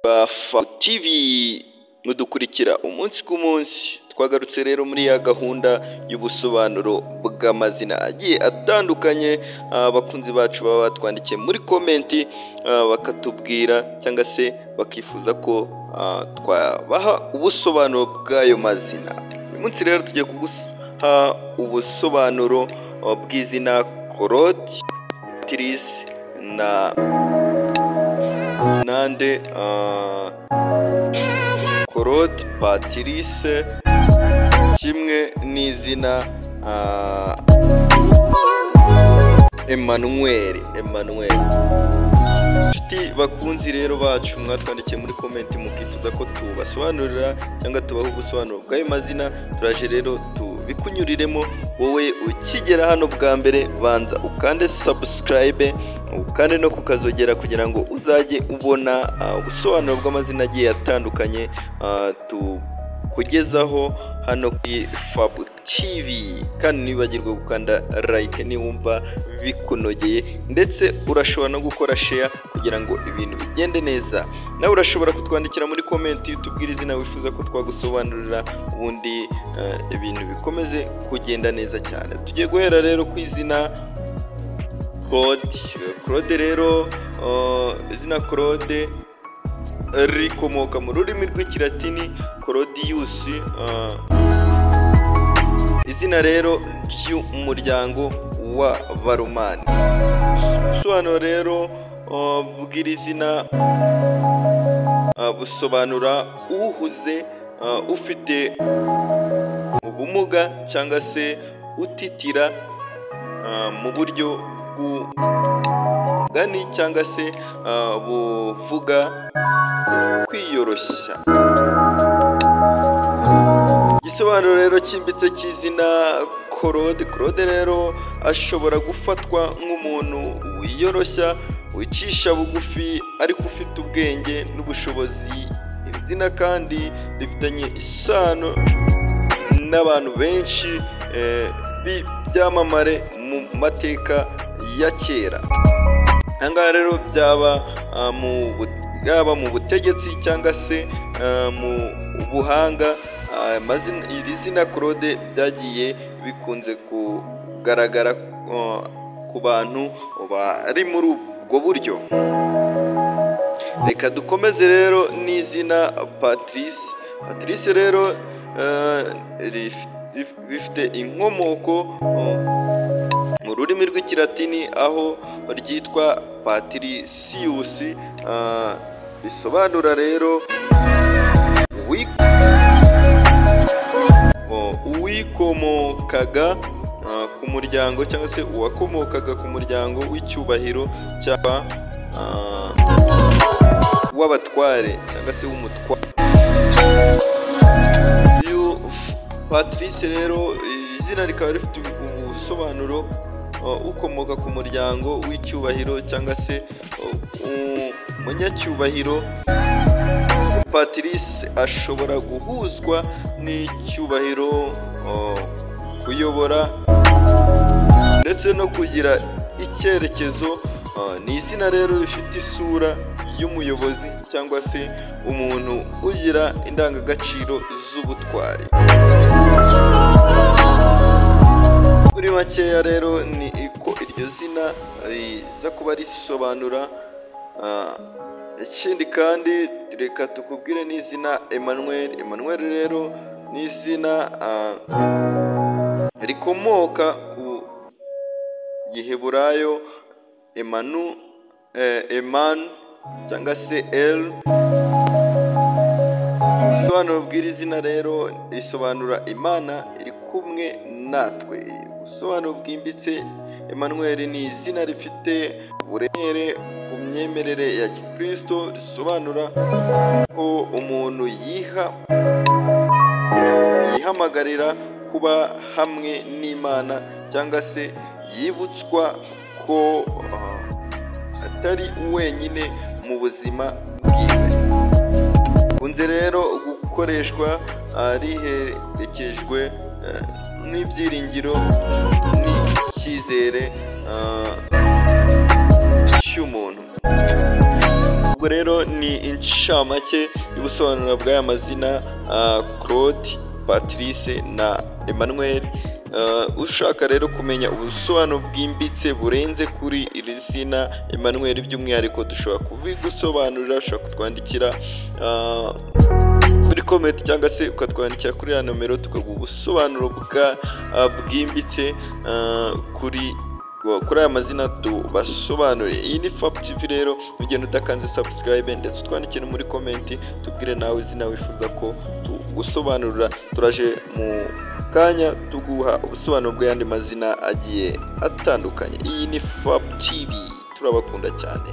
Bafa TV mudukurikira umunsi ku munsi, twagarutse rero muri ya gahunda y'ubusobanuro bw'amazina agiye atandukanye. Abakunzi bacu baba batwandikiye muri komenti bakatubwira cyangwa se bakifuza ko twabaha ubusobanuro bw'ayo mazina. Uyu munsi rero tugiye kuguha ubusobanuro bw'izina Claude, Patrice na Nande. Claude, Patrice kimwe n'izina Emmanuel. Inshuti bakunzi rero bacu, mwatwandikiye muri komenti mukifuza ko tubasobanurira cyangwa tubaha ubusobanuro bw'ayo mazina. Turaje rero tubikunyuriremo. Wowe ukigera hano bwa mbere, banza ukande subscribe, ukande no kukazogera kugira ngo uzajye ubona ubusobanuro bw'amazina agiye atandukanye tukugezaho hano kuri Fab TV. Kandi ntibagirwe gukanda like niwumva bikunogeye, ndetse urashobora no gukora share kugira ngo ibintu bigende neza. Nawe urashobora kutwandikira muri komenti tubwire izina wifuza ko twagusobanurira, ubundi ibintu bikomeze kugenda neza cyane. Tugiye guhera rero ku izina Claude rero izina Claude rikomoka mu rurimi rw'ikilatini Claudius, izina rero ry'umuryango wa Baromani. Busobanuro rero bw'iri zina busobanura uhuze, ufite ubumuga cyangwa se utitira mu buryo bw'ubugani cyangwa se buvuga kwiyoroshya. Igisobanuro rero cyimbitse cy'izina Claude rero ashobora gufatwa nk'umuntu wiyoroshya, wicisha bugufi ariko ufite ubwenge n'ubushobozi. Iri zina kandi rifitanye isano n'abantu benshi b'ibyamamare mu mateka ya kera. Ahangaha rero byaba mu butegetsi cyangwa se mu buhanga. Iri zina Claude byagiye bikunze kugaragara ku bantu bari muri ubwo buryo. Reka dukomeze rero n'izina Patrice rero bifite inkomoko mu rurimi rw'ikilatini aho ryitwa Patricius, bisobanura rero uwikomokaga ku muryango cyangwa se uwakomokaga ku muryango w'icyubahiro cyangwa w'abatware cyangwa se w'umutware. Patrice rero izina rikaba rifite ubusobanuro ukomoka ku muryango w'icyubahiro cyangwa se umunyacyubahiro. Patrice ashobora guhuzwa n'icyubahiro, kuyobora ndetse no kugira icyerekezo. Ni izina rero rifite isura y'umuyobozi cyangwa se umuntu ugira indangagaciro z'ubutwari. Muri makeya rero ni ko iryo zina riza kuba risobanura. Ikindi kandi reka tukubwire n'izina Emmanuel rero ni izina rikomoka ku giheburayo Eman cyangwa se El. Ubusobanuro bw'iri zina rero risobanura Imana iri kumwe natwe. Ubusobanuro bwimbitse Emmanuel ni izina rifite uburemere ku myemerere ya Gikristo, risobanura ko umuntu yihamagarira kuba hamwe n'Imana cyangwa se yibutswa ko atari wenyine mu buzima bwiwe. Kunze rero gukoreshwa riherekejwe n'ibyiringiro n'icyizere cy'umuntu. ubwo rero ni inshamake y'ubusobanuro bw'aya mazina Claude, Patrice na Emmanuel. Ushaka rero kumenya ubusobanuro bwimbitse burenze kuri iri zina Emmanuel by'umwihariko dushobora kubigusobanurira, ushobora kutwandikira kuri comment cyangwa se ukatwandikira kuri ya nomero tukaguha ubusobanuro bwimbitse kuri aya mazina tubasobanuriye. Iyi ni FAB TV rero, ugenda udakanze subscribe ndetse utwandikire muri comment tubwire nawe izina wifuza ko tugusobanurira. Turaje mu kanya tuguha ubusobanuro bw'ayandi mazina agiye atandukanye. Iyi ni FAB TV, turabakunda cyane.